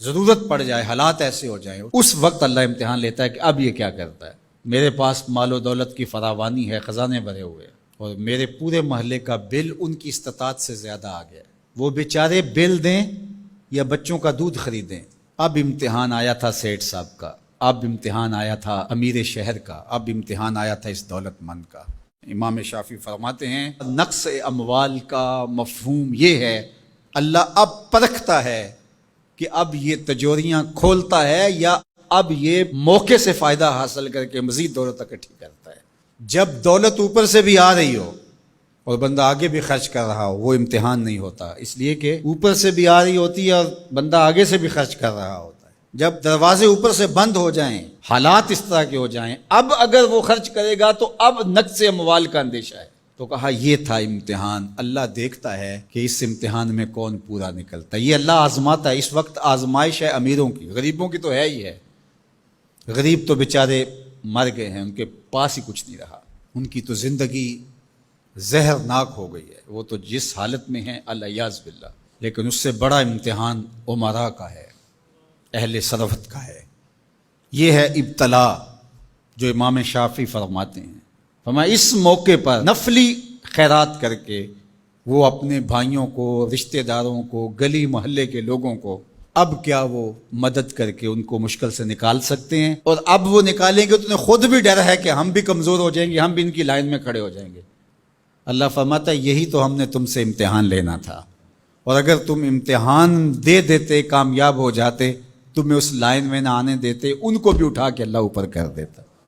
ضرورت پڑ جائے، حالات ایسے ہو جائیں، اس وقت اللہ امتحان لیتا ہے کہ اب یہ کیا کرتا ہے۔ میرے پاس مال و دولت کی فراوانی ہے، خزانے بھرے ہوئے، اور میرے پورے محلے کا بل ان کی استطاعت سے زیادہ آ گیا، وہ بیچارے بل دیں یا بچوں کا دودھ خریدیں۔ اب امتحان آیا تھا سیٹھ صاحب کا، اب امتحان آیا تھا امیر شہر کا، اب امتحان آیا تھا اس دولت مند کا۔ امام شافعی فرماتے ہیں نقص اموال کا مفہوم یہ ہے، اللہ اب پرکھتا ہے کہ اب یہ تجوریاں کھولتا ہے یا اب یہ موقع سے فائدہ حاصل کر کے مزید دولت اکٹھی کرتا ہے۔ جب دولت اوپر سے بھی آ رہی ہو اور بندہ آگے بھی خرچ کر رہا ہو، وہ امتحان نہیں ہوتا، اس لیے کہ اوپر سے بھی آ رہی ہوتی ہے اور بندہ آگے سے بھی خرچ کر رہا ہوتا ہے۔ جب دروازے اوپر سے بند ہو جائیں، حالات اس طرح کے ہو جائیں، اب اگر وہ خرچ کرے گا تو اب نقص اموال کا اندیشہ ہے۔ تو کہا یہ تھا امتحان، اللہ دیکھتا ہے کہ اس امتحان میں کون پورا نکلتا ہے، یہ اللہ آزماتا ہے۔ اس وقت آزمائش ہے امیروں کی، غریبوں کی تو ہے ہی ہے۔ غریب تو بیچارے مر گئے ہیں، ان کے پاس ہی کچھ نہیں رہا، ان کی تو زندگی زہرناک ہو گئی ہے، وہ تو جس حالت میں ہیں الیاذ باللہ۔ لیکن اس سے بڑا امتحان امراء کا ہے، اہل ثروت کا ہے۔ یہ ہے ابتلا جو امام شافعی فرماتے ہیں۔ فرمایا اس موقع پر نفلی خیرات کر کے وہ اپنے بھائیوں کو، رشتہ داروں کو، گلی محلے کے لوگوں کو اب کیا وہ مدد کر کے ان کو مشکل سے نکال سکتے ہیں، اور اب وہ نکالیں گے تو انہیں خود بھی ڈر ہے کہ ہم بھی کمزور ہو جائیں گے، ہم بھی ان کی لائن میں کھڑے ہو جائیں گے۔ اللہ فرماتا ہے یہی تو ہم نے تم سے امتحان لینا تھا، اور اگر تم امتحان دے دیتے، کامیاب ہو جاتے، تمہیں اس لائن میں نہ آنے دیتے، ان کو بھی اٹھا کے اللہ اوپر کر دیتا۔